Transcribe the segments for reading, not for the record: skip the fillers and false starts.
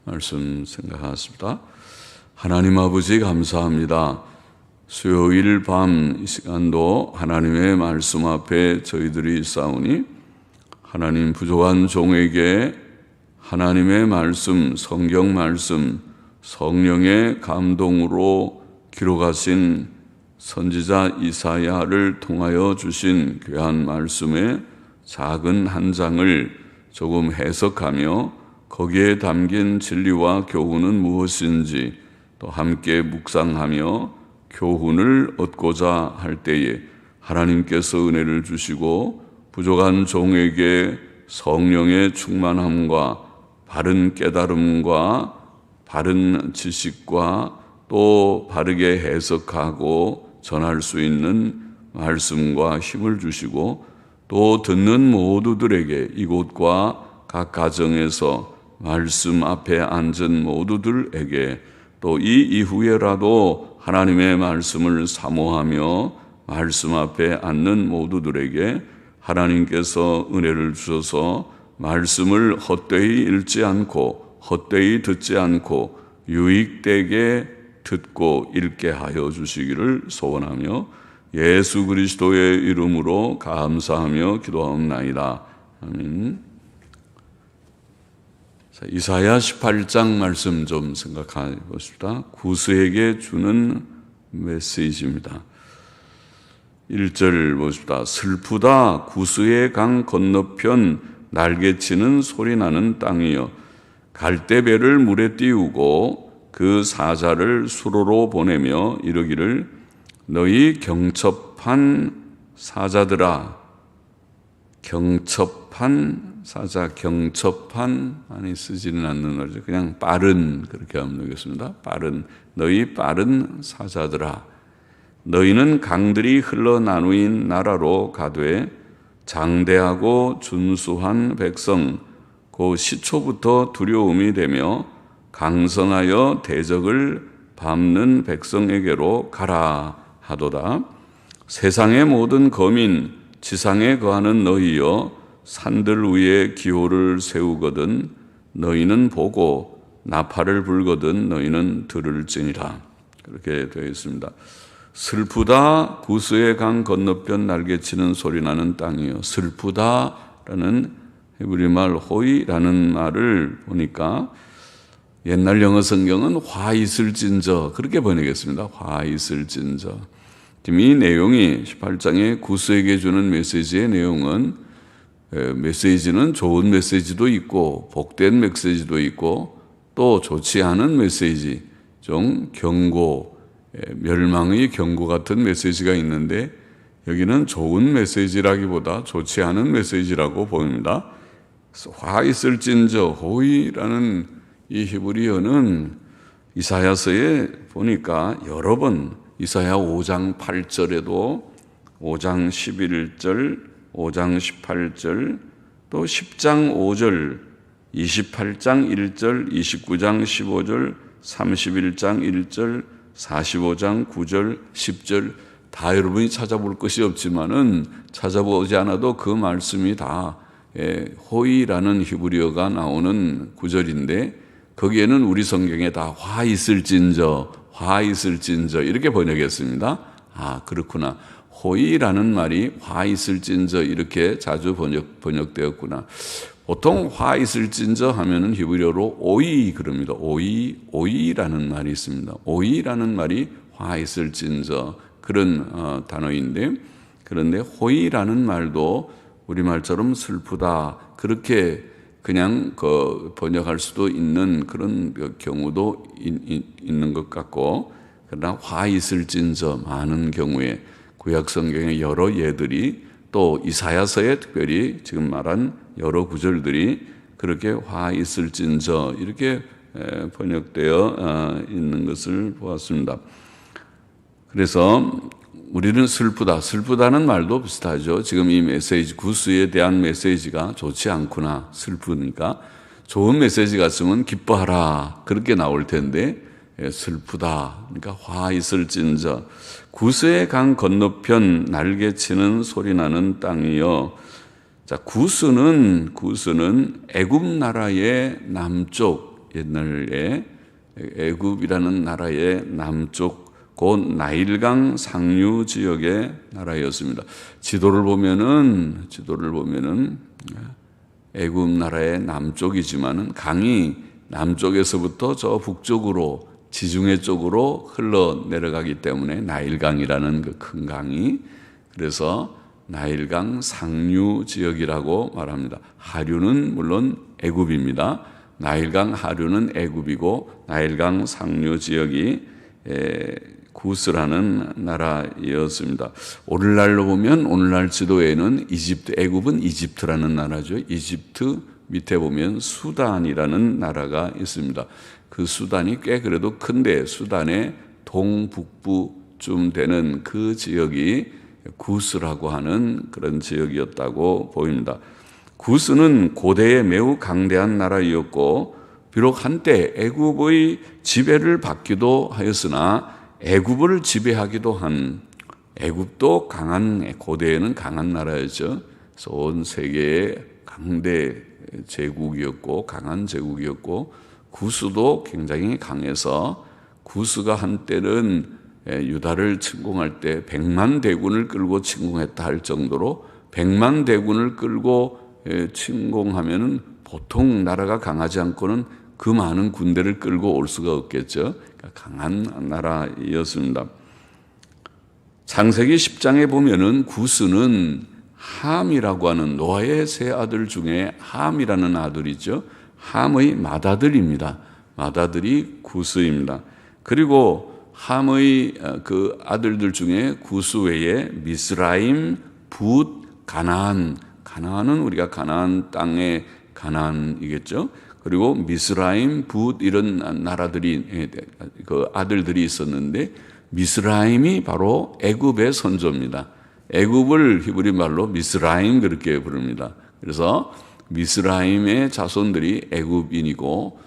말씀 생각하겠습니다. 하나님 아버지 감사합니다. 수요일 밤 이 시간도 하나님의 말씀 앞에 저희들이 싸우니 하나님 부족한 종에게 하나님의 말씀, 성경 말씀, 성령의 감동으로 기록하신 선지자 이사야를 통하여 주신 귀한 말씀의 작은 한 장을 조금 해석하며 거기에 담긴 진리와 교훈은 무엇인지 또 함께 묵상하며 교훈을 얻고자 할 때에 하나님께서 은혜를 주시고 부족한 종에게 성령의 충만함과 바른 깨달음과 바른 지식과 또 바르게 해석하고 전할 수 있는 말씀과 힘을 주시고 또 듣는 모두들에게 이곳과 각 가정에서 말씀 앞에 앉은 모두들에게 또 이 이후에라도 하나님의 말씀을 사모하며 말씀 앞에 앉는 모두들에게 하나님께서 은혜를 주셔서 말씀을 헛되이 읽지 않고 헛되이 듣지 않고 유익되게 듣고 읽게 하여 주시기를 소원하며 예수 그리스도의 이름으로 감사하며 기도하옵나이다. 아멘. 이사야 18장 말씀 좀 생각해 보십시다. 구스에게 주는 메시지입니다. 1절 보십시다. 슬프다 구스의 강 건너편 날개치는 소리나는 땅이여 갈대배를 물에 띄우고 그 사자를 수로로 보내며 이르기를 너희 경첩한 사자들아 경첩한 사자, 경첩한 많이 쓰지는 않는 말이죠. 그냥 빠른 그렇게 하면 되겠습니다. 빠른 너희 빠른 사자들아 너희는 강들이 흘러 나누인 나라로 가되 장대하고 준수한 백성 그 시초부터 두려움이 되며 강성하여 대적을 밟는 백성에게로 가라 하도다. 세상의 모든 거민 지상에 거하는 너희여 산들 위에 기호를 세우거든 너희는 보고 나팔을 불거든 너희는 들을지니라. 그렇게 되어 있습니다. 슬프다 구스의 강 건너편 날개치는 소리나는 땅이요. 슬프다라는 히브리말 호이라는 말을 보니까 옛날 영어 성경은 화 있을진저 그렇게 번역했습니다. 화 있을진저. 지금 이 내용이 18장의 구스에게 주는 메시지의 내용은 메시지는 좋은 메시지도 있고 복된 메시지도 있고 또 좋지 않은 메시지, 좀 경고, 멸망의 경고 같은 메시지가 있는데 여기는 좋은 메시지라기보다 좋지 않은 메시지라고 보입니다. 화 있을진저 호이라는 이 히브리어는 이사야서에 보니까 여러 번 이사야 5장 8절에도 5장 11절 5장 18절 또 10장 5절 28장 1절 29장 15절 31장 1절 45장 9절 10절 다 여러분이 찾아볼 것이 없지만은 찾아보지 않아도 그 말씀이 다 호이라는 히브리어가 나오는 구절인데 거기에는 우리 성경에 다 화 있을진저 화 있을진저 이렇게 번역했습니다. 아 그렇구나. 호이라는 말이 화 있을진저 이렇게 자주 번역되었구나. 보통 화 있을진저 하면은 히브리어로 오이 그럽니다. 오이라는 말이 있습니다. 오이라는 말이 화 있을진저 그런 단어인데 그런데 호이라는 말도 우리말처럼 슬프다 그렇게 그냥 번역할 수도 있는 그런 경우도 있는 것 같고 그러나 화 있을진저 많은 경우에 구약 성경의 여러 예들이 또 이사야서에 특별히 지금 말한 여러 구절들이 그렇게 화 있을진저 이렇게 번역되어 있는 것을 보았습니다. 그래서 우리는 슬프다는 말도 비슷하죠. 지금 이 메시지, 구스에 대한 메시지가 좋지 않구나, 슬프니까 좋은 메시지 같으면 기뻐하라 그렇게 나올 텐데 슬프다. 그러니까 화 있을진저 구스의 강 건너편 날개치는 소리나는 땅이여 자, 구스는 애굽 나라의 남쪽, 옛날에 애굽이라는 나라의 남쪽 곧 나일강 상류 지역의 나라였습니다. 지도를 보면은 애굽 나라의 남쪽이지만은 강이 남쪽에서부터 저 북쪽으로 지중해 쪽으로 흘러 내려가기 때문에 나일강이라는 그 큰 강이, 그래서 나일강 상류 지역이라고 말합니다. 하류는 물론 애굽입니다. 나일강 하류는 애굽이고 나일강 상류 지역이 구스라는 나라였습니다. 오늘날로 보면 오늘날 지도에는 애굽은 이집트라는 나라죠. 이집트 밑에 보면 수단이라는 나라가 있습니다. 그 수단이 꽤 그래도 큰데 수단의 동북부쯤 되는 그 지역이 구스라고 하는 그런 지역이었다고 보입니다. 구스는 고대에 매우 강대한 나라였고 비록 한때 애굽의 지배를 받기도 하였으나 애굽을 지배하기도 한, 애굽도 고대에는 강한 나라였죠. 그래서 온 세계의 강대 제국이었고 강한 제국이었고 구스도 굉장히 강해서 구스가 한때는 유다를 침공할 때 100만 대군을 끌고 침공했다 할 정도로 100만 대군을 끌고 침공하면은 보통 나라가 강하지 않고는 그 많은 군대를 끌고 올 수가 없겠죠. 그러니까 강한 나라였습니다. 창세기 10장에 보면은 구스는 함이라고 하는 노아의 세 아들 중에 함이라는 아들이죠. 함의 맏아들입니다. 맏아들이 구스입니다. 그리고 함의 그 아들들 중에 구스 외에 미스라임, 붓, 가나안은 우리가 가나안 땅의 가나안이겠죠. 그리고 미스라임, 붓 이런 나라들이 그 아들들이 있었는데 미스라임이 바로 애굽의 선조입니다. 애굽을 히브리 말로 미스라임 그렇게 부릅니다. 그래서 미스라임의 자손들이 애굽인이고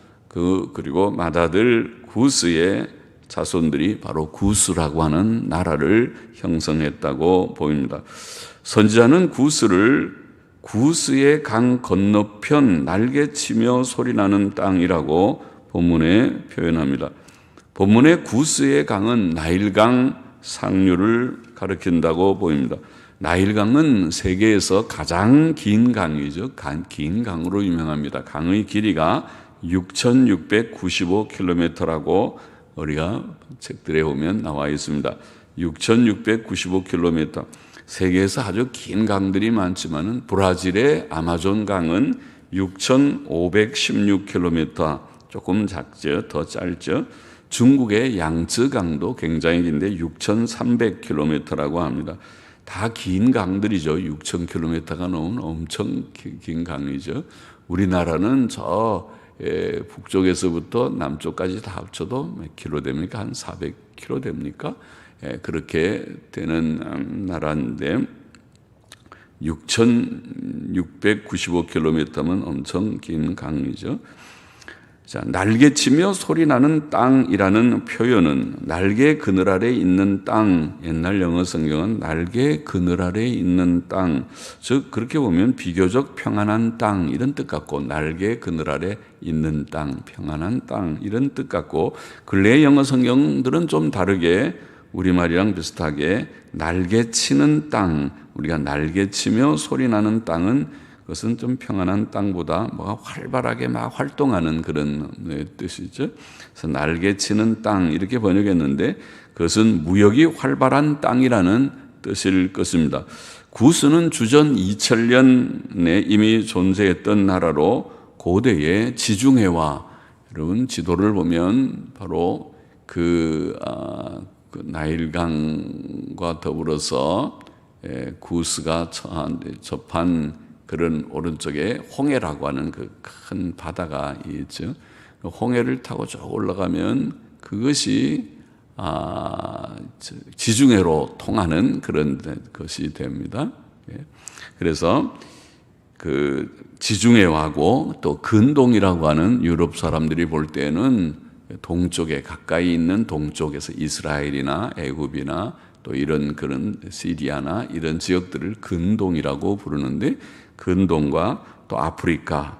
그리고 맏아들 구스의 자손들이 바로 구스라고 하는 나라를 형성했다고 보입니다. 선지자는 구스의 강 건너편 날개치며 소리나는 땅이라고 본문에 표현합니다. 본문의 구스의 강은 나일강 상류를 가리킨다고 보입니다. 나일강은 세계에서 가장 긴 강이죠. 긴 강으로 유명합니다. 강의 길이가 6,695km라고 우리가 책들에 보면 나와 있습니다. 6,695km. 세계에서 아주 긴 강들이 많지만은 브라질의 아마존 강은 6,516km, 조금 작죠, 더 짧죠. 중국의 양쯔 강도 굉장히 긴데 6,300km라고 합니다. 다 긴 강들이죠. 6,000km가 넘은 엄청 긴 강이죠. 우리나라는 저 북쪽에서부터 남쪽까지 다 합쳐도 몇 킬로 됩니까? 한 400km 됩니까? 그렇게 되는 나라인데 6,695km면 엄청 긴 강이죠. 자, 날개치며 소리나는 땅이라는 표현은 날개 그늘 아래 있는 땅, 옛날 영어 성경은 날개 그늘 아래 있는 땅, 즉 그렇게 보면 비교적 평안한 땅 이런 뜻 같고, 날개 그늘 아래 있는 땅, 평안한 땅 이런 뜻 같고, 근래의 영어 성경들은 좀 다르게 우리말이랑 비슷하게 날개치는 땅, 우리가 날개치며 소리나는 땅은 그것은 좀 평안한 땅보다 뭐가 활발하게 막 활동하는 그런 뜻이죠. 그래서 날개치는 땅 이렇게 번역했는데 그것은 무역이 활발한 땅이라는 뜻일 것입니다. 구스는 주전 2000년에 이미 존재했던 나라로 고대의 지중해와, 여러분 지도를 보면 바로 그 나일강과 더불어서 구스가 접한 그런 오른쪽에 홍해라고 하는 그 큰 바다가 있죠. 홍해를 타고 쭉 올라가면 그것이 지중해로 통하는 그런 것이 됩니다. 그래서 그 지중해하고 또 근동이라고 하는 유럽 사람들이 볼 때는 동쪽에 가까이 있는 동쪽에서 이스라엘이나 애굽이나 또 이런 그런 시리아나 이런 지역들을 근동이라고 부르는데, 근동과 또 아프리카,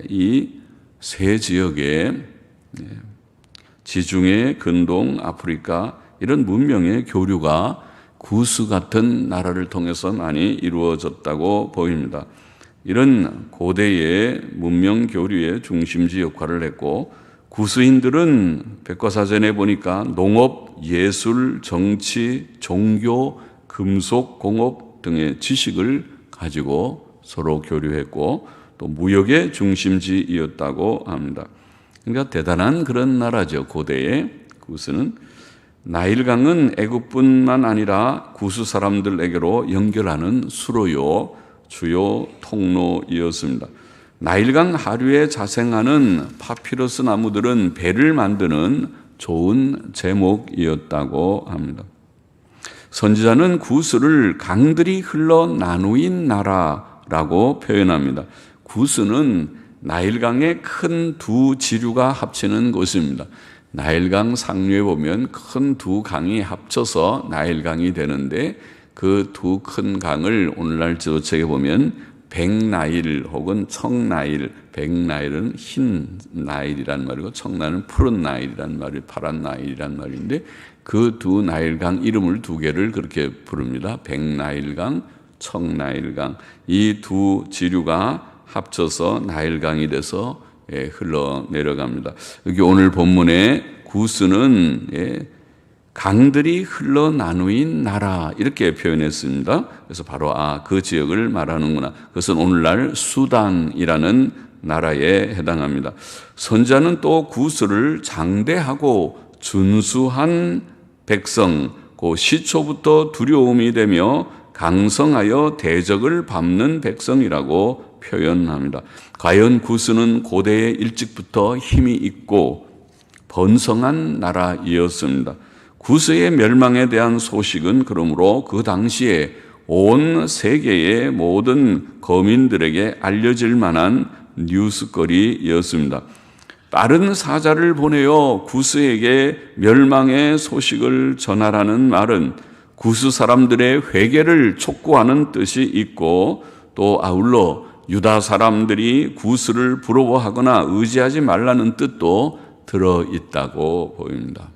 이 세 지역에 지중해, 근동, 아프리카 이런 문명의 교류가 구스 같은 나라를 통해서 많이 이루어졌다고 보입니다. 이런 고대의 문명 교류의 중심지 역할을 했고, 구스인들은 백과사전에 보니까 농업, 예술, 정치, 종교, 금속, 공업 등의 지식을 가지고 서로 교류했고 또 무역의 중심지이었다고 합니다. 그러니까 대단한 그런 나라죠. 고대의 구스는. 나일강은 애국뿐만 아니라 구스 사람들에게로 연결하는 수로요 주요 통로이었습니다. 나일강 하류에 자생하는 파피러스 나무들은 배를 만드는 좋은 제목이었다고 합니다. 선지자는 구스를 강들이 흘러 나누인 나라라고 표현합니다. 구스는 나일강의 큰 두 지류가 합치는 곳입니다. 나일강 상류에 보면 큰 두 강이 합쳐서 나일강이 되는데 그 두 큰 강을 오늘날 지도책에 보면 백나일 혹은 청나일, 백나일은 흰 나일이란 말이고 청나일은 푸른 나일이란 말이 파란 나일이란 말인데 그 두 나일강 이름을 두 개를 그렇게 부릅니다. 백나일강, 청나일강. 이 두 지류가 합쳐서 나일강이 돼서 흘러내려갑니다. 여기 오늘 본문에 구스는 강들이 흘러 나누인 나라 이렇게 표현했습니다. 그래서 바로 그 지역을 말하는구나. 그것은 오늘날 수단이라는 나라에 해당합니다. 선지자는 또 구스를 장대하고 준수한 백성, 그 시초부터 두려움이 되며 강성하여 대적을 밟는 백성이라고 표현합니다. 과연 구스는 고대에 일찍부터 힘이 있고 번성한 나라이었습니다. 구스의 멸망에 대한 소식은 그러므로 그 당시에 온 세계의 모든 거민들에게 알려질 만한 뉴스거리였습니다. 빠른 사자를 보내어 구스에게 멸망의 소식을 전하라는 말은 구스 사람들의 회개를 촉구하는 뜻이 있고 또 아울러 유다 사람들이 구스를 부러워하거나 의지하지 말라는 뜻도 들어있다고 보입니다.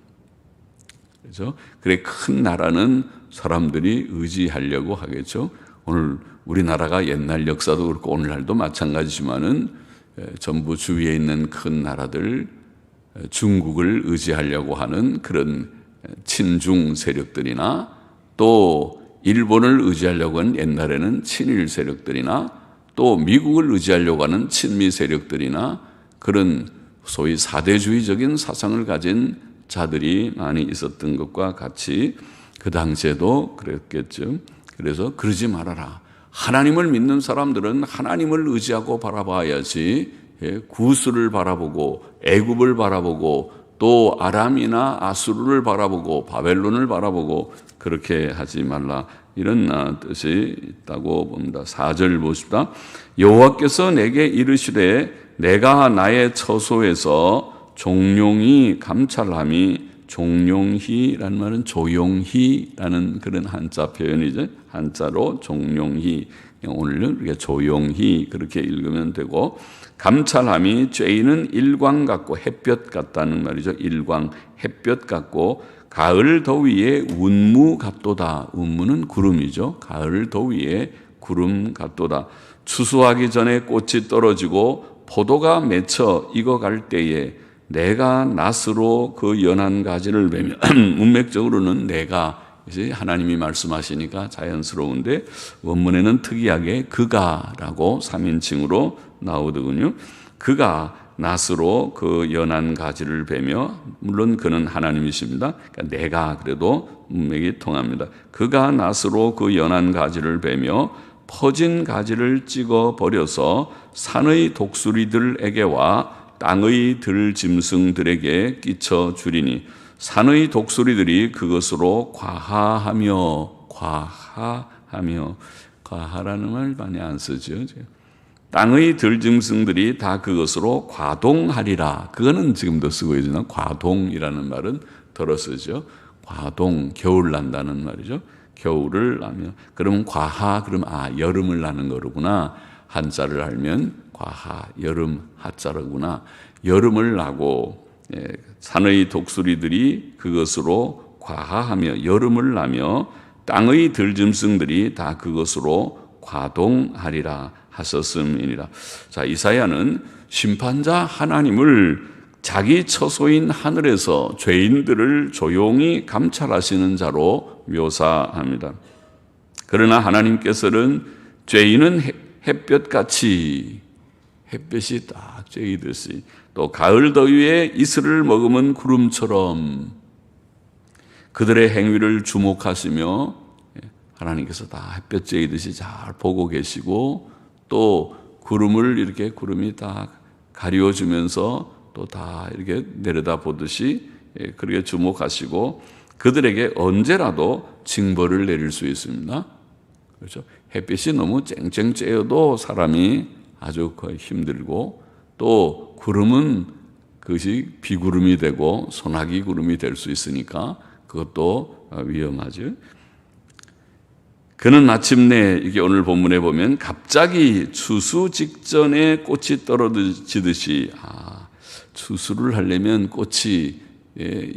그렇죠? 그래 큰 나라는 사람들이 의지하려고 하겠죠. 오늘 우리나라가 옛날 역사도 그렇고 오늘날도 마찬가지지만은 전부 주위에 있는 큰 나라들 중국을 의지하려고 하는 그런 친중 세력들이나 또 일본을 의지하려고 하는 옛날에는 친일 세력들이나 또 미국을 의지하려고 하는 친미 세력들이나 그런 소위 사대주의적인 사상을 가진 자들이 많이 있었던 것과 같이 그 당시에도 그랬겠죠. 그래서 그러지 말아라. 하나님을 믿는 사람들은 하나님을 의지하고 바라봐야지 구스를 바라보고 애굽을 바라보고 또 아람이나 아수르를 바라보고 바벨론을 바라보고 그렇게 하지 말라. 이런 뜻이 있다고 봅니다. 4절 보십시다. 여호와께서 내게 이르시되 내가 나의 처소에서 종용히 감찰함이 종용히라는 말은 조용히라는 그런 한자 표현이죠. 한자로 종용히 오늘은 우리가 조용히 그렇게 읽으면 되고 감찰함이 쬐이는 일광 같고 햇볕 같다는 말이죠. 일광 햇볕 같고 가을 더위에 운무 같도다. 운무는 구름이죠. 가을 더위에 구름 같도다. 추수하기 전에 꽃이 떨어지고 포도가 맺혀 익어갈 때에 내가 낫으로 그 연한 가지를 베며 문맥적으로는 내가 이제 하나님이 말씀하시니까 자연스러운데 원문에는 특이하게 그가라고 3인칭으로 나오더군요. 그가 낫으로 그 연한 가지를 베며 물론 그는 하나님이십니다. 그러니까 내가 그래도 문맥이 통합니다. 그가 낫으로 그 연한 가지를 베며 퍼진 가지를 찍어 버려서 산의 독수리들에게와 땅의 들짐승들에게 끼쳐 주리니 산의 독수리들이 그것으로 과하하며 과하라는 말 많이 안 쓰죠. 땅의 들짐승들이 다 그것으로 과동하리라. 그거는 지금도 쓰고 있지만 과동이라는 말은 덜어 쓰죠. 과동, 겨울 난다는 말이죠. 겨울을 나며 그러면 과하 그러면 여름을 나는 거로구나 한자를 알면 과하, 여름, 하자르구나. 여름을 나고 산의 독수리들이 그것으로 과하하며 여름을 나며 땅의 들짐승들이 다 그것으로 과동하리라 하셨음이니라. 자, 이사야는 심판자 하나님을 자기 처소인 하늘에서 죄인들을 조용히 감찰하시는 자로 묘사합니다. 그러나 하나님께서는 죄인은 햇볕같이, 햇볕이 딱 쬐이듯이, 또 가을 더위에 이슬을 머금은 구름처럼 그들의 행위를 주목하시며 하나님께서 다 햇볕 쬐이듯이 잘 보고 계시고, 또 구름을 이렇게 구름이 다 가리워주면서 또 다 이렇게 내려다 보듯이 그렇게 주목하시고 그들에게 언제라도 징벌을 내릴 수 있습니다. 그렇죠? 햇빛이 너무 쨍쨍 쬐어도 사람이 아주 힘들고, 또 구름은 그것이 비구름이 되고 소나기 구름이 될 수 있으니까 그것도 위험하죠. 그는 마침내, 이게 오늘 본문에 보면 갑자기 추수 직전에 꽃이 떨어지듯이, 추수를 하려면 꽃이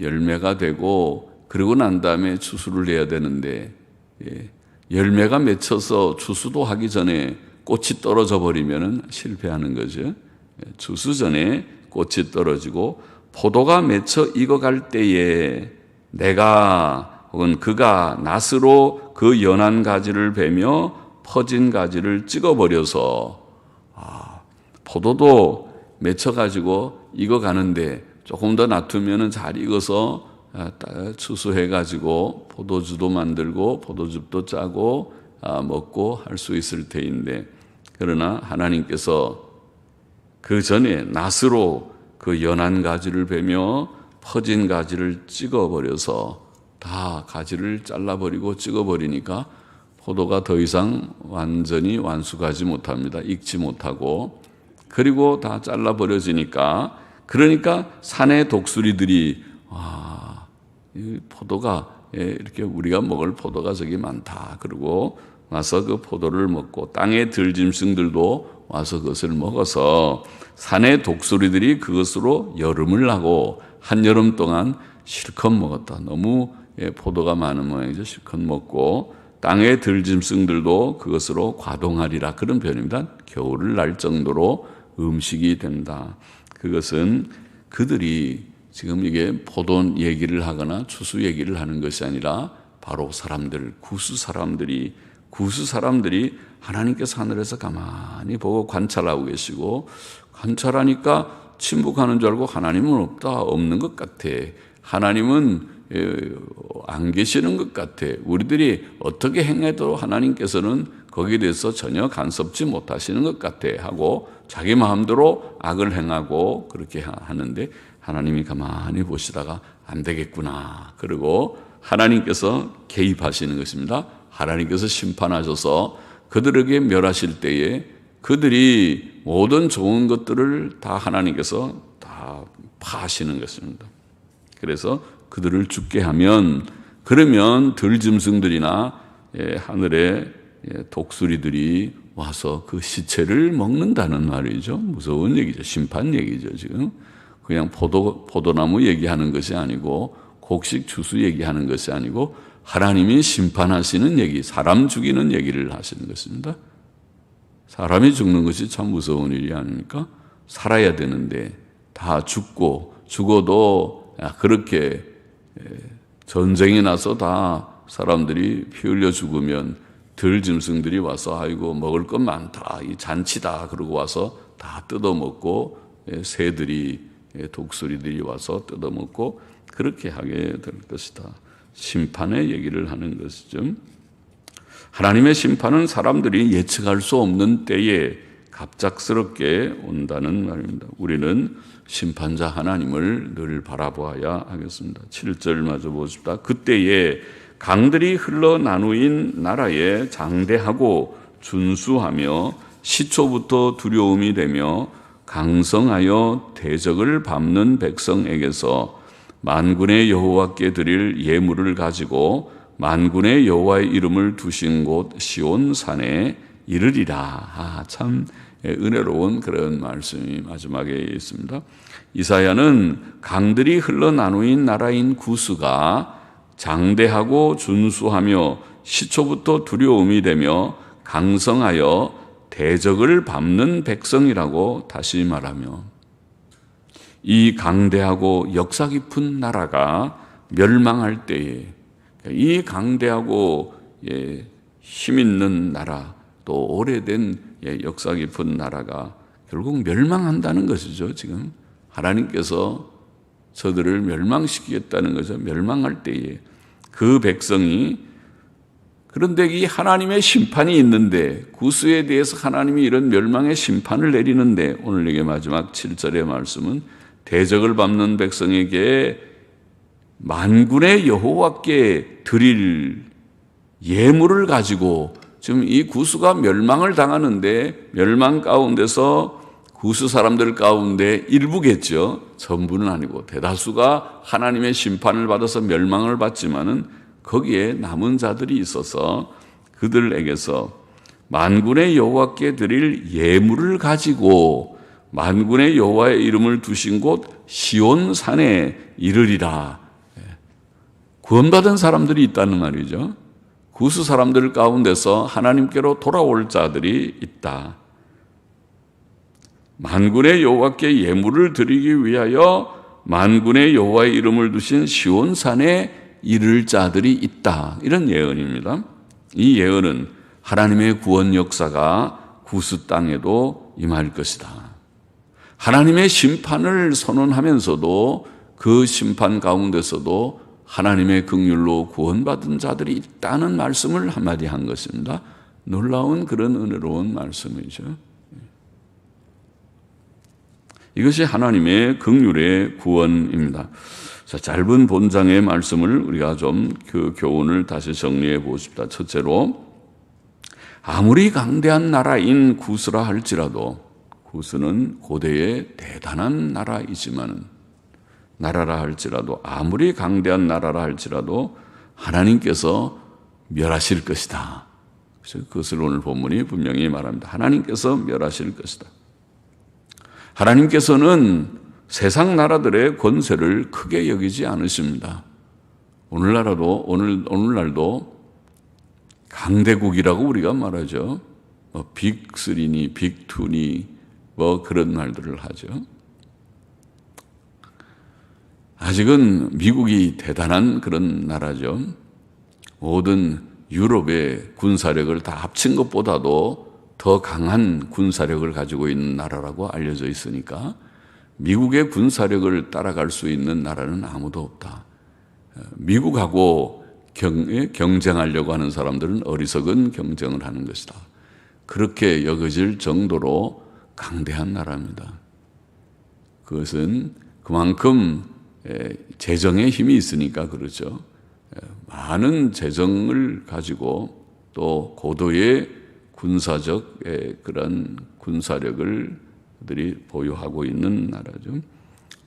열매가 되고 그러고 난 다음에 추수를 해야 되는데, 열매가 맺혀서 추수도 하기 전에 꽃이 떨어져 버리면 실패하는 거죠. 추수 전에 꽃이 떨어지고 포도가 맺혀 익어갈 때에 내가 혹은 그가 낫으로 그 연한 가지를 베며 퍼진 가지를 찍어버려서, 포도도 맺혀가지고 익어가는데 조금 더 놔두면 잘 익어서 추수해가지고 포도주도 만들고 포도즙도 짜고 먹고 할 수 있을 테인데, 그러나 하나님께서 그 전에 낫으로 그 연한 가지를 베며 퍼진 가지를 찍어버려서 다 가지를 잘라버리고 찍어버리니까 포도가 더 이상 완전히 완숙하지 못합니다. 익지 못하고. 그리고 다 잘라버려지니까, 그러니까 산의 독수리들이 이 포도가 이렇게 우리가 먹을 포도가 저기 많다. 그리고 와서 그 포도를 먹고 땅의 들짐승들도 와서 그것을 먹어서 산의 독수리들이 그것으로 여름을 나고 한여름 동안 실컷 먹었다. 너무 포도가 많은 모양이죠. 실컷 먹고 땅의 들짐승들도 그것으로 과동하리라. 그런 표현입니다. 겨울을 날 정도로 음식이 된다. 그것은 그들이 지금 이게 포도 얘기를 하거나 추수 얘기를 하는 것이 아니라 바로 사람들, 구수 사람들이 하나님께서 하늘에서 가만히 보고 관찰하고 계시고, 관찰하니까 침묵하는 줄 알고 하나님은 없는 것 같아. 하나님은 안 계시는 것 같아. 우리들이 어떻게 행해도 하나님께서는 거기에 대해서 전혀 간섭지 못하시는 것 같아 하고 자기 마음대로 악을 행하고 그렇게 하는데, 하나님이 가만히 보시다가 안 되겠구나. 그리고 하나님께서 개입하시는 것입니다. 하나님께서 심판하셔서 그들에게 멸하실 때에 그들이 모든 좋은 것들을 다 하나님께서 다 파하시는 것입니다. 그래서 그들을 죽게 하면, 그러면 들짐승들이나 하늘의 독수리들이 와서 그 시체를 먹는다는 말이죠. 무서운 얘기죠. 심판 얘기죠. 지금 그냥 포도나무 얘기하는 것이 아니고 곡식 추수 얘기하는 것이 아니고 하나님이 심판하시는 얘기, 사람 죽이는 얘기를 하시는 것입니다. 사람이 죽는 것이 참 무서운 일이 아닙니까? 살아야 되는데 다 죽어도 그렇게 전쟁이 나서 다 사람들이 피 흘려 죽으면 들짐승들이 와서 아이고 먹을 것 많다, 이 잔치다 그러고 와서 다 뜯어먹고, 새들이 독수리들이 와서 뜯어먹고 그렇게 하게 될 것이다. 심판의 얘기를 하는 것이죠. 하나님의 심판은 사람들이 예측할 수 없는 때에 갑작스럽게 온다는 말입니다. 우리는 심판자 하나님을 늘 바라보아야 하겠습니다. 7절 마저 보십시다. 그때에 강들이 흘러 나누인 나라에 장대하고 준수하며 시초부터 두려움이 되며 강성하여 대적을 밟는 백성에게서 만군의 여호와께 드릴 예물을 가지고 만군의 여호와의 이름을 두신 곳 시온 산에 이르리라. 참 은혜로운 그런 말씀이 마지막에 있습니다. 이사야는 강들이 흘러나누인 나라인 구스가 장대하고 준수하며 시초부터 두려움이 되며 강성하여 대적을 밟는 백성이라고 다시 말하며, 이 강대하고 역사 깊은 나라가 멸망할 때에 이 강대하고 힘 있는 나라, 또 오래된 역사 깊은 나라가 결국 멸망한다는 것이죠. 지금 하나님께서 저들을 멸망시키겠다는 거죠. 멸망할 때에 그 백성이, 그런데 이 하나님의 심판이 있는데, 구스에 대해서 하나님이 이런 멸망의 심판을 내리는데, 오늘 이게 마지막 7절의 말씀은 대적을 밟는 백성에게 만군의 여호와께 드릴 예물을 가지고, 지금 이 구스가 멸망을 당하는데, 멸망 가운데서 구스 사람들 가운데 일부겠죠. 전부는 아니고 대다수가 하나님의 심판을 받아서 멸망을 받지만은 거기에 남은 자들이 있어서 그들에게서 만군의 여호와께 드릴 예물을 가지고 만군의 여호와의 이름을 두신 곳 시온 산에 이르리라. 구원받은 사람들이 있다는 말이죠. 구스 사람들 가운데서 하나님께로 돌아올 자들이 있다. 만군의 여호와께 예물을 드리기 위하여 만군의 여호와의 이름을 두신 시온 산에 이를 자들이 있다. 이런 예언입니다. 이 예언은 하나님의 구원 역사가 구스 땅에도 임할 것이다. 하나님의 심판을 선언하면서도 그 심판 가운데서도 하나님의 긍휼로 구원받은 자들이 있다는 말씀을 한마디 한 것입니다. 놀라운 그런 은혜로운 말씀이죠. 이것이 하나님의 긍휼의 구원입니다. 자, 짧은 본장의 말씀을 우리가 좀 그 교훈을 다시 정리해 보십시다. 첫째로, 아무리 강대한 나라인 구스라 할지라도, 구스는 고대의 대단한 나라이지만은, 나라라 할지라도, 아무리 강대한 나라라 할지라도 하나님께서 멸하실 것이다. 그래서 그것을 오늘 본문이 분명히 말합니다. 하나님께서 멸하실 것이다. 하나님께서는 세상 나라들의 권세를 크게 여기지 않으십니다. 오늘날도 강대국이라고 우리가 말하죠. 빅3니 빅2니 그런 말들을 하죠. 아직은 미국이 대단한 그런 나라죠. 모든 유럽의 군사력을 다 합친 것보다도 더 강한 군사력을 가지고 있는 나라라고 알려져 있으니까 미국의 군사력을 따라갈 수 있는 나라는 아무도 없다. 미국하고 경쟁하려고 하는 사람들은 어리석은 경쟁을 하는 것이다. 그렇게 여겨질 정도로 강대한 나라입니다. 그것은 그만큼 재정에 힘이 있으니까 그렇죠. 많은 재정을 가지고 또 고도의 군사적 그런 군사력을 그들이 보유하고 있는 나라죠.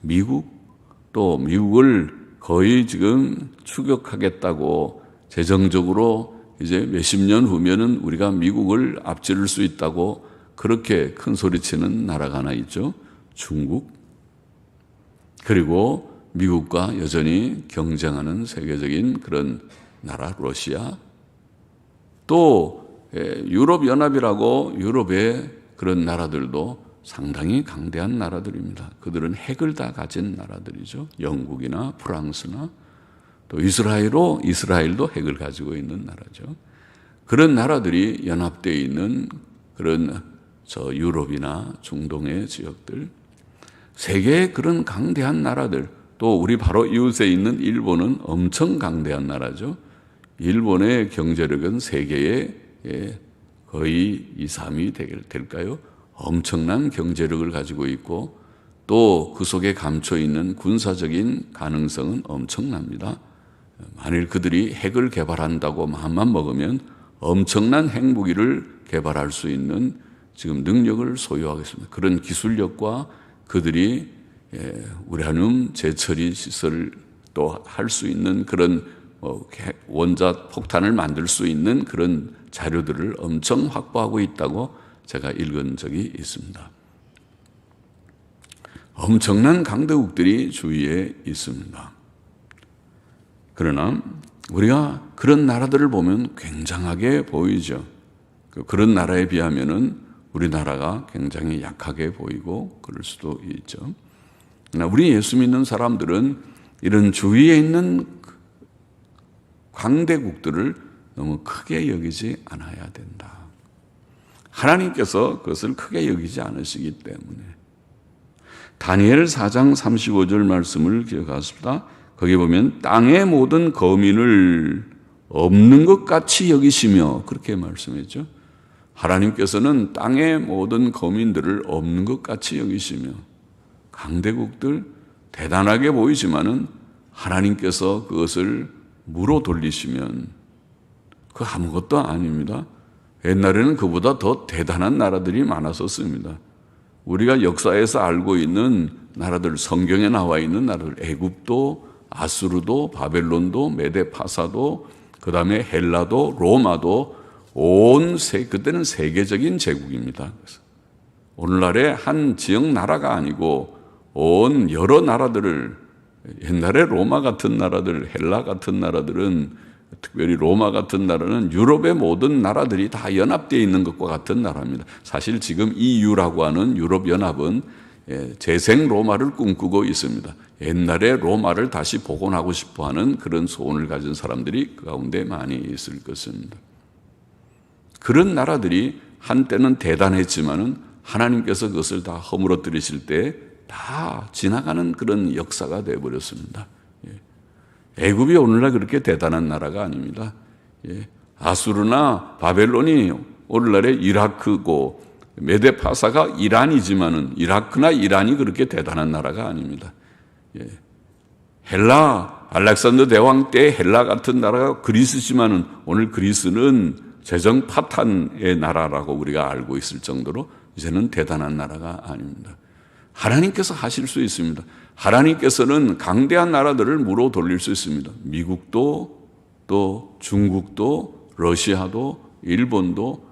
미국을 거의 지금 추격하겠다고 재정적으로 이제 몇십 년 후면은 우리가 미국을 앞지를 수 있다고 그렇게 큰 소리치는 나라가 하나 있죠. 중국. 그리고 미국과 여전히 경쟁하는 세계적인 그런 나라 러시아. 또 유럽연합이라고 유럽의 그런 나라들도 상당히 강대한 나라들입니다. 그들은 핵을 다 가진 나라들이죠. 영국이나 프랑스나 또 이스라엘도 핵을 가지고 있는 나라죠. 그런 나라들이 연합되어 있는 그런 유럽이나 중동의 지역들, 세계의 그런 강대한 나라들, 또 우리 바로 이웃에 있는 일본은 엄청 강대한 나라죠. 일본의 경제력은 세계의 거의 2, 3위 될까요? 엄청난 경제력을 가지고 있고 또 그 속에 감춰 있는 군사적인 가능성은 엄청납니다. 만일 그들이 핵을 개발한다고 마음만 먹으면 엄청난 핵무기를 개발할 수 있는 지금 능력을 소유하겠습니다. 그런 기술력과 그들이 우라늄 재처리 시설을 또 할 수 있는 그런 원자 폭탄을 만들 수 있는 그런 자료들을 엄청 확보하고 있다고 제가 읽은 적이 있습니다. 엄청난 강대국들이 주위에 있습니다. 그러나 우리가 그런 나라들을 보면 굉장하게 보이죠. 그런 나라에 비하면은 우리나라가 굉장히 약하게 보이고 그럴 수도 있죠. 그러나 우리 예수 믿는 사람들은 이런 주위에 있는 강대국들을 너무 크게 여기지 않아야 된다. 하나님께서 그것을 크게 여기지 않으시기 때문에. 다니엘 4장 35절 말씀을 기억하십니다. 거기 보면 땅의 모든 거민을 없는 것 같이 여기시며 그렇게 말씀했죠. 하나님께서는 땅의 모든 거민들을 없는 것 같이 여기시며 강대국들 대단하게 보이지만은 하나님께서 그것을 무로 돌리시면 그 아무것도 아닙니다. 옛날에는 그보다 더 대단한 나라들이 많았었습니다. 우리가 역사에서 알고 있는 나라들, 성경에 나와 있는 나라들, 애굽도, 아수르도, 바벨론도, 메데파사도, 그 다음에 헬라도, 로마도 그때는 세계적인 제국입니다. 오늘날의 한 지역 나라가 아니고 온 여러 나라들을, 옛날에 로마 같은 나라들, 헬라 같은 나라들은, 특별히 로마 같은 나라는 유럽의 모든 나라들이 다 연합되어 있는 것과 같은 나라입니다. 사실 지금 EU라고 하는 유럽연합은 재생 로마를 꿈꾸고 있습니다. 옛날에 로마를 다시 복원하고 싶어하는 그런 소원을 가진 사람들이 그 가운데 많이 있을 것입니다. 그런 나라들이 한때는 대단했지만은 하나님께서 그것을 다 허물어뜨리실 때 다 지나가는 그런 역사가 되어버렸습니다. 애굽이 오늘날 그렇게 대단한 나라가 아닙니다. 아수르나 바벨론이 오늘날의 이라크고 메데파사가 이란이지만은 이라크나 이란이 그렇게 대단한 나라가 아닙니다. 헬라, 알렉산더 대왕 때 헬라 같은 나라가 그리스지만은 오늘 그리스는 재정 파탄의 나라라고 우리가 알고 있을 정도로 이제는 대단한 나라가 아닙니다. 하나님께서 하실 수 있습니다. 하나님께서는 강대한 나라들을 무로 돌릴 수 있습니다. 미국도 또 중국도 러시아도 일본도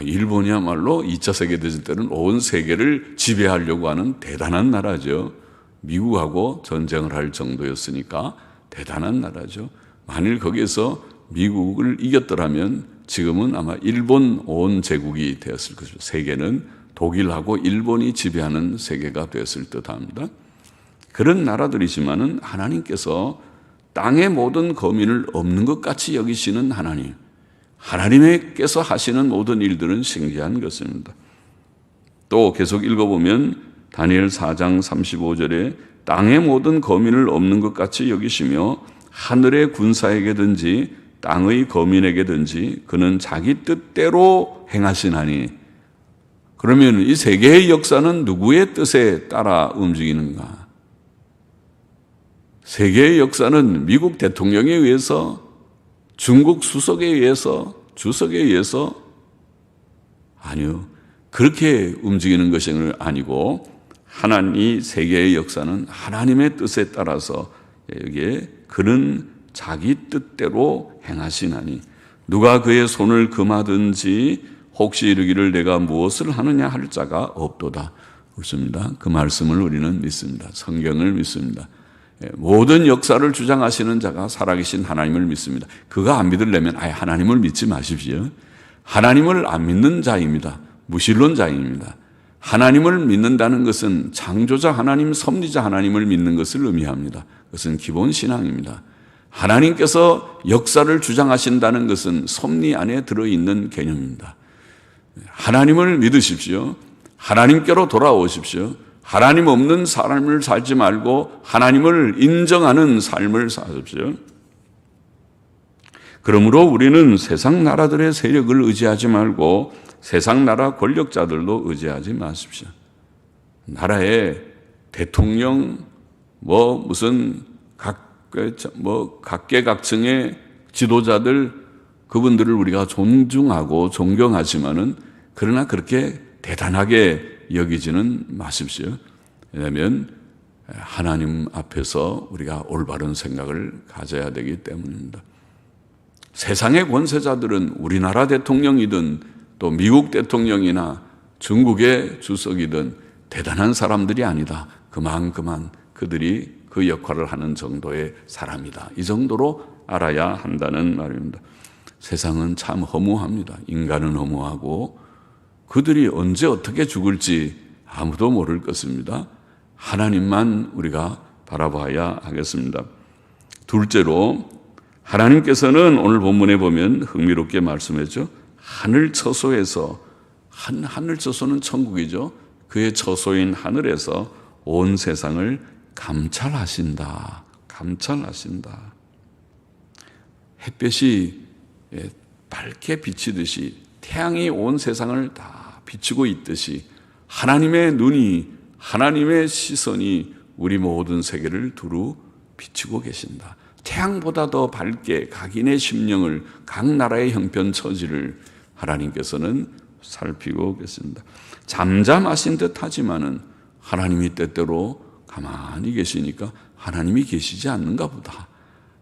일본이야말로 2차 세계대전 때는 온 세계를 지배하려고 하는 대단한 나라죠. 미국하고 전쟁을 할 정도였으니까 대단한 나라죠. 만일 거기에서 미국을 이겼더라면 지금은 아마 일본 온 제국이 되었을 것입니다. 세계는 독일하고 일본이 지배하는 세계가 되었을 듯합니다. 그런 나라들이지만은 하나님께서 땅의 모든 거민을 없는 것 같이 여기시는 하나님, 하나님께서 하시는 모든 일들은 신기한 것입니다. 또 계속 읽어보면 다니엘 4장 35절에 땅의 모든 거민을 없는 것 같이 여기시며 하늘의 군사에게든지 땅의 거민에게든지 그는 자기 뜻대로 행하시나니. 그러면 이 세계의 역사는 누구의 뜻에 따라 움직이는가? 세계의 역사는 미국 대통령에 의해서, 중국 수석에 의해서, 주석에 의해서 아니요. 그렇게 움직이는 것이 아니고 하나님 세계의 역사는 하나님의 뜻에 따라서 여기에 그는 자기 뜻대로 행하시나니 누가 그의 손을 금하든지 혹시 이르기를 내가 무엇을 하느냐 할 자가 없도다. 그렇습니다. 그 말씀을 우리는 믿습니다. 성경을 믿습니다. 모든 역사를 주장하시는 자가 살아계신 하나님을 믿습니다. 그가 안 믿으려면 아예 하나님을 믿지 마십시오. 하나님을 안 믿는 자입니다. 무신론자입니다. 하나님을 믿는다는 것은 창조자 하나님, 섭리자 하나님을 믿는 것을 의미합니다. 그것은 기본 신앙입니다. 하나님께서 역사를 주장하신다는 것은 섭리 안에 들어있는 개념입니다. 하나님을 믿으십시오. 하나님께로 돌아오십시오. 하나님 없는 삶을 살지 말고 하나님을 인정하는 삶을 사십시오. 그러므로 우리는 세상 나라들의 세력을 의지하지 말고 세상 나라 권력자들도 의지하지 마십시오. 나라의 대통령, 무슨 각계각층의 지도자들, 그분들을 우리가 존중하고 존경하지만은 그러나 그렇게 대단하게 여기지는 마십시오. 왜냐하면 하나님 앞에서 우리가 올바른 생각을 가져야 되기 때문입니다. 세상의 권세자들은 우리나라 대통령이든 또 미국 대통령이나 중국의 주석이든 대단한 사람들이 아니다. 그만 그들이 그 역할을 하는 정도의 사람이다. 이 정도로 알아야 한다는 말입니다. 세상은 참 허무합니다. 인간은 허무하고 그들이 언제 어떻게 죽을지 아무도 모를 것입니다. 하나님만 우리가 바라봐야 하겠습니다. 둘째로 하나님께서는 오늘 본문에 보면 흥미롭게 말씀했죠. 하늘 처소에서, 하늘 처소는 천국이죠. 그의 처소인 하늘에서 온 세상을 감찰하신다. 감찰하신다. 햇볕이 밝게 비치듯이 태양이 온 세상을 다 비추고 있듯이 하나님의 눈이, 하나님의 시선이 우리 모든 세계를 두루 비추고 계신다. 태양보다 더 밝게 각인의 심령을, 각 나라의 형편 처지를 하나님께서는 살피고 계십니다. 잠잠하신 듯 하지만은 하나님이 때때로 가만히 계시니까 하나님이 계시지 않는가 보다.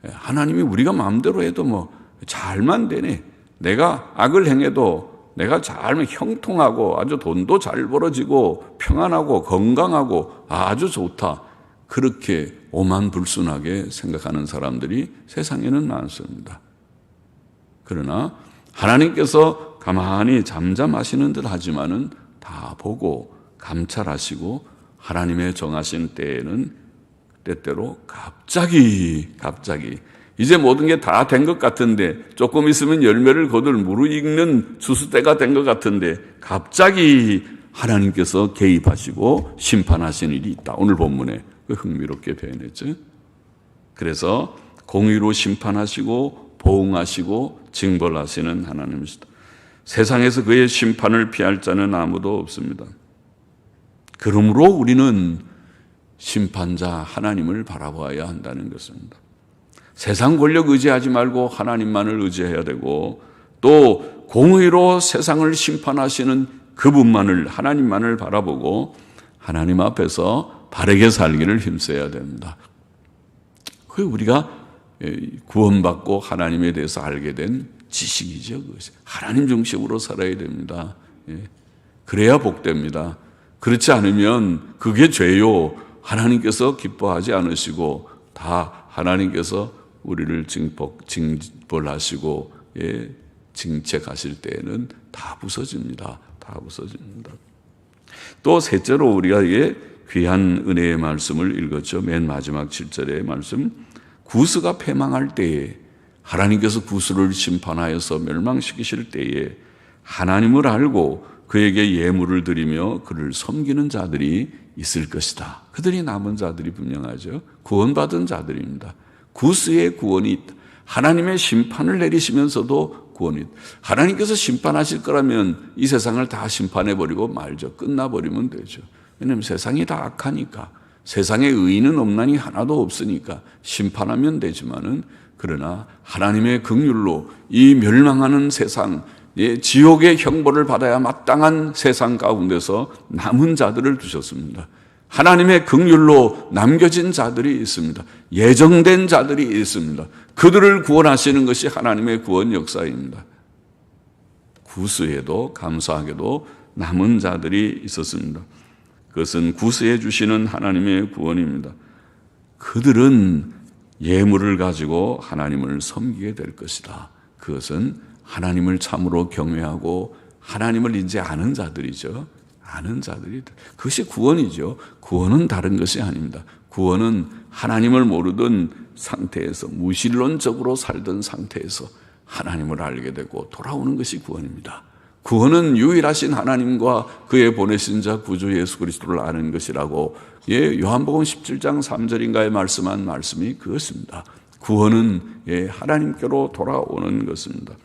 하나님이 우리가 마음대로 해도 뭐 잘만 되네. 내가 악을 행해도 내가 잘면 형통하고 아주 돈도 잘 벌어지고 평안하고 건강하고 아주 좋다. 그렇게 오만불순하게 생각하는 사람들이 세상에는 많습니다. 그러나 하나님께서 가만히 잠잠하시는 듯 하지만은 다 보고 감찰하시고 하나님의 정하신 때에는 때때로 갑자기 이제 모든 게 다 된 것 같은데 조금 있으면 열매를 거둘 무르익는 추수 때가 된 것 같은데 갑자기 하나님께서 개입하시고 심판하시는 일이 있다. 오늘 본문에 흥미롭게 표현했죠. 그래서 공의로 심판하시고 보응하시고 징벌하시는 하나님이시다. 세상에서 그의 심판을 피할 자는 아무도 없습니다. 그러므로 우리는 심판자 하나님을 바라봐야 한다는 것입니다. 세상 권력 의지하지 말고 하나님만을 의지해야 되고 또 공의로 세상을 심판하시는 그분만을, 하나님만을 바라보고 하나님 앞에서 바르게 살기를 힘써야 됩니다. 그게 우리가 구원받고 하나님에 대해서 알게 된 지식이죠. 그것이. 하나님 중심으로 살아야 됩니다. 그래야 복됩니다. 그렇지 않으면 그게 죄요. 하나님께서 기뻐하지 않으시고 다 하나님께서 우리를 징벌하시고 징책하실 때에는 다 부서집니다. 다 부서집니다. 또 셋째로 우리가 귀한 은혜의 말씀을 읽었죠. 맨 마지막 7절의 말씀. 구스가 패망할 때에 하나님께서 구스를 심판하여서 멸망시키실 때에 하나님을 알고 그에게 예물을 드리며 그를 섬기는 자들이 있을 것이다. 그들이 남은 자들이 분명하죠. 구원받은 자들입니다. 구스의 구원이 있다. 하나님의 심판을 내리시면서도 구원이 있다. 하나님께서 심판하실 거라면 이 세상을 다 심판해버리고 말죠. 끝나버리면 되죠. 왜냐하면 세상이 다 악하니까. 세상에 의인은 없나니 하나도 없으니까 심판하면 되지만은 그러나 하나님의 긍휼로 이 멸망하는 세상, 지옥의 형벌을 받아야 마땅한 세상 가운데서 남은 자들을 두셨습니다. 하나님의 긍휼로 남겨진 자들이 있습니다. 예정된 자들이 있습니다. 그들을 구원하시는 것이 하나님의 구원 역사입니다. 구스에도 감사하게도 남은 자들이 있었습니다. 그것은 구스해 주시는 하나님의 구원입니다. 그들은 예물을 가지고 하나님을 섬기게 될 것이다. 그것은 하나님을 참으로 경외하고 하나님을 이제 아는 자들이죠. 아는 자들이. 그것이 구원이죠. 구원은 다른 것이 아닙니다. 구원은 하나님을 모르던 상태에서 무신론적으로 살던 상태에서 하나님을 알게 되고 돌아오는 것이 구원입니다. 구원은 유일하신 하나님과 그의 보내신 자 구주 예수 그리스도를 아는 것이라고 요한복음 17장 3절인가에 말씀한 말씀이 그것입니다. 구원은 하나님께로 돌아오는 것입니다.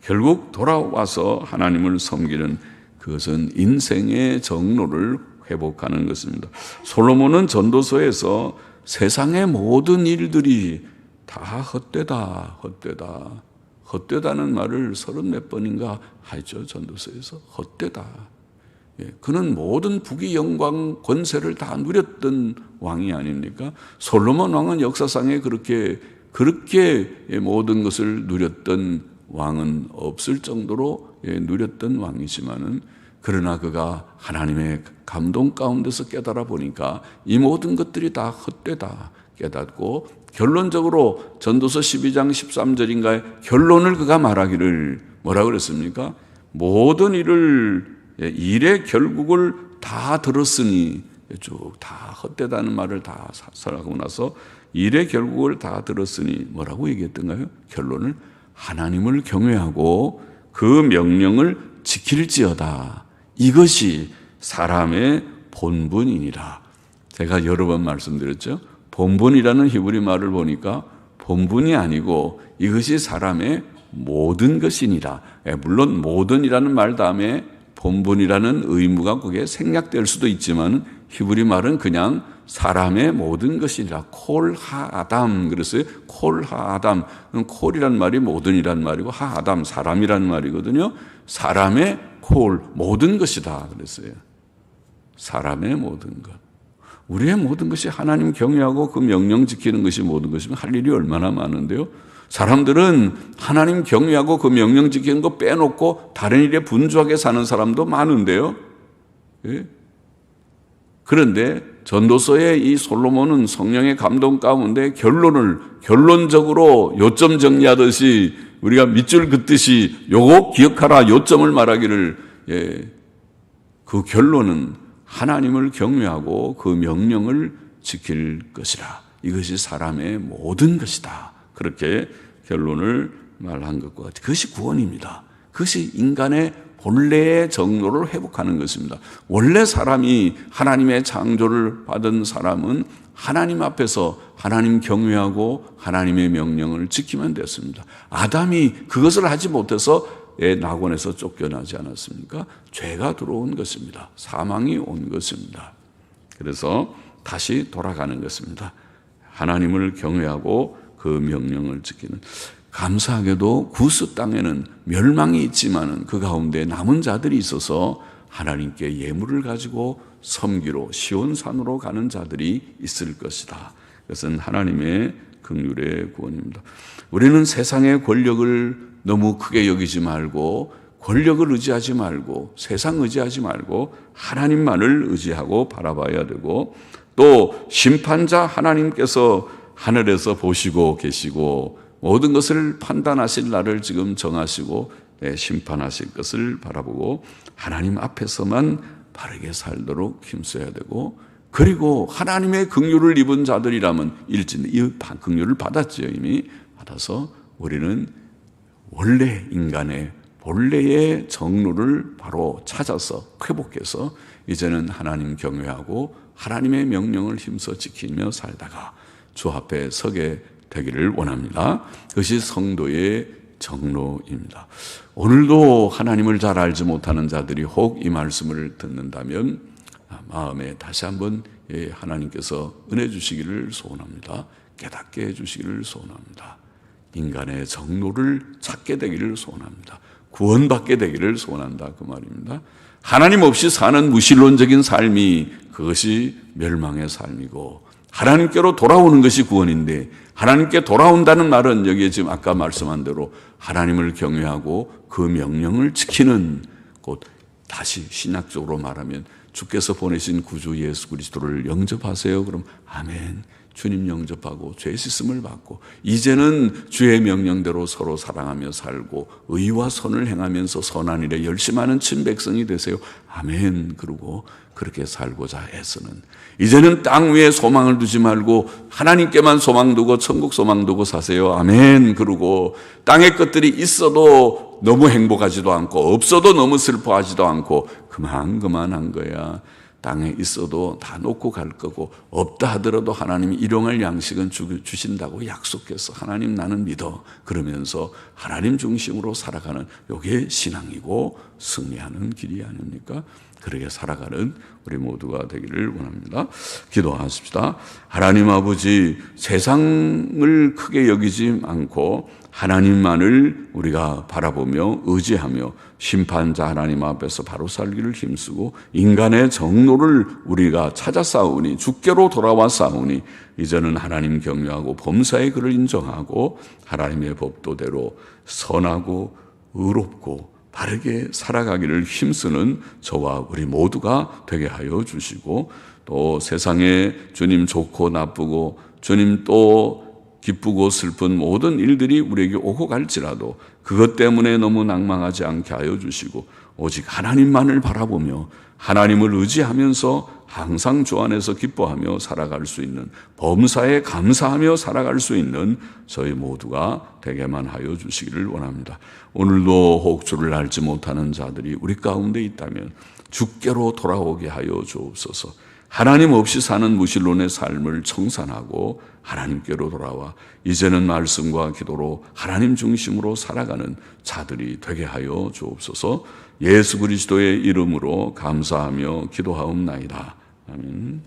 결국 돌아와서 하나님을 섬기는 그것은 인생의 정로를 회복하는 것입니다. 솔로몬은 전도서에서 세상의 모든 일들이 다 헛되다. 헛되다는 말을 30몇 번인가 하죠. 전도서에서 헛되다. 그는 모든 부귀 영광 권세를 다 누렸던 왕이 아닙니까? 솔로몬 왕은 역사상에 그렇게 그렇게 모든 것을 누렸던 왕은 없을 정도로 누렸던 왕이지만은, 그러나 그가 하나님의 감동 가운데서 깨달아 보니까 이 모든 것들이 다 헛되다 깨닫고, 결론적으로 전도서 12장 13절인가에 결론을 그가 말하기를 뭐라고 그랬습니까? 모든 일의 결국을 다 들었으니, 쭉 다 헛되다는 말을 다 하고 나서 일의 결국을 다 들었으니 뭐라고 얘기했던가요? 결론을 하나님을 경외하고 그 명령을 지킬지어다. 이것이 사람의 본분이니라. 제가 여러 번 말씀드렸죠. 본분이라는 히브리 말을 보니까 본분이 아니고 이것이 사람의 모든 것이니라. 물론 모든이라는 말 다음에 본분이라는 의무가 거기에 생략될 수도 있지만, 히브리 말은 그냥 사람의 모든 것이니라. 콜 하아담 그랬어요. 콜 하아담. 콜이란 말이 모든이란 말이고, 하아담 사람이란 말이거든요. 사람의 콜 모든 것이다 그랬어요. 사람의 모든 것. 우리의 모든 것이 하나님 경외하고 그 명령 지키는 것이 모든 것이면 할 일이 얼마나 많은데요. 사람들은 하나님 경외하고 그 명령 지키는 거 빼놓고 다른 일에 분주하게 사는 사람도 많은데요. 예? 그런데 전도서의 이 솔로몬은 성령의 감동 가운데 결론적으로 요점 정리하듯이, 우리가 밑줄 긋듯이 요거 기억하라 요점을 말하기를, 그 결론은 하나님을 경외하고 그 명령을 지킬 것이라. 이것이 사람의 모든 것이다. 그렇게 결론을 말한 것과 같이, 그것이 구원입니다. 그것이 인간의 본래의 정로를 회복하는 것입니다. 원래 사람이 하나님의 창조를 받은 사람은 하나님 앞에서 하나님 경외하고 하나님의 명령을 지키면 됐습니다. 아담이 그것을 하지 못해서 낙원에서 쫓겨나지 않았습니까? 죄가 들어온 것입니다. 사망이 온 것입니다. 그래서 다시 돌아가는 것입니다. 하나님을 경외하고 그 명령을 지키는. 감사하게도 구스 땅에는 멸망이 있지만은 그 가운데 남은 자들이 있어서 하나님께 예물을 가지고 섬기러 시온산으로 가는 자들이 있을 것이다. 그것은 하나님의 긍휼의 구원입니다. 우리는 세상의 권력을 너무 크게 여기지 말고, 권력을 의지하지 말고, 세상 의지하지 말고 하나님만을 의지하고 바라봐야 되고, 또 심판자 하나님께서 하늘에서 보시고 계시고 모든 것을 판단하실 날을 지금 정하시고 심판하실 것을 바라보고 하나님 앞에서만 바르게 살도록 힘써야 되고, 그리고 하나님의 긍휼을 입은 자들이라면 일진데, 이 긍휼을 받았죠. 이미 받아서 우리는 원래 인간의 본래의 정로를 바로 찾아서 회복해서 이제는 하나님 경외하고 하나님의 명령을 힘써 지키며 살다가 주 앞에 서게 되기를 원합니다. 그것이 성도의 정로입니다. 오늘도 하나님을 잘 알지 못하는 자들이 혹 이 말씀을 듣는다면 마음에 다시 한번 하나님께서 은혜 주시기를 소원합니다. 깨닫게 해주시기를 소원합니다. 인간의 정로를 찾게 되기를 소원합니다. 구원받게 되기를 소원한다 그 말입니다. 하나님 없이 사는 무신론적인 삶이, 그것이 멸망의 삶이고, 하나님께로 돌아오는 것이 구원인데, 하나님께 돌아온다는 말은 여기에 지금 아까 말씀한 대로 하나님을 경외하고 그 명령을 지키는, 곧 다시 신학적으로 말하면 주께서 보내신 구주 예수 그리스도를 영접하세요. 그럼 아멘. 주님 영접하고 죄 씻음을 받고 이제는 주의 명령대로 서로 사랑하며 살고 의와 선을 행하면서 선한 일에 열심하는 친백성이 되세요. 아멘. 그러고 그렇게 살고자 애쓰는, 이제는 땅 위에 소망을 두지 말고 하나님께만 소망 두고 천국 소망 두고 사세요. 아멘. 그러고 땅의 것들이 있어도 너무 행복하지도 않고 없어도 너무 슬퍼하지도 않고 그만한 거야. 땅에 있어도 다 놓고 갈 거고, 없다 하더라도 하나님이 일용할 양식은 주신다고 약속해서 하나님 나는 믿어, 그러면서 하나님 중심으로 살아가는, 이게 신앙이고 승리하는 길이 아닙니까? 그렇게 살아가는 우리 모두가 되기를 원합니다. 기도하십시다. 하나님 아버지, 세상을 크게 여기지 않고 하나님만을 우리가 바라보며 의지하며 심판자 하나님 앞에서 바로 살기를 힘쓰고 인간의 정로를 우리가 찾아 싸우니 주께로 돌아와 싸우니 이제는 하나님 경외하고 범사의 그를 인정하고 하나님의 법도대로 선하고 의롭고 바르게 살아가기를 힘쓰는 저와 우리 모두가 되게 하여 주시고 또 세상에 주님 좋고 나쁘고 주님 또 기쁘고 슬픈 모든 일들이 우리에게 오고 갈지라도 그것 때문에 너무 낭망하지 않게 하여 주시고 오직 하나님만을 바라보며 하나님을 의지하면서 항상 주 안에서 기뻐하며 살아갈 수 있는 범사에 감사하며 살아갈 수 있는 저희 모두가 되게만 하여 주시기를 원합니다. 오늘도 혹 주를 알지 못하는 자들이 우리 가운데 있다면 주께로 돌아오게 하여 주옵소서. 하나님 없이 사는 무신론의 삶을 청산하고 하나님께로 돌아와 이제는 말씀과 기도로 하나님 중심으로 살아가는 자들이 되게 하여 주옵소서. 예수 그리스도의 이름으로 감사하며 기도하옵나이다. 아멘.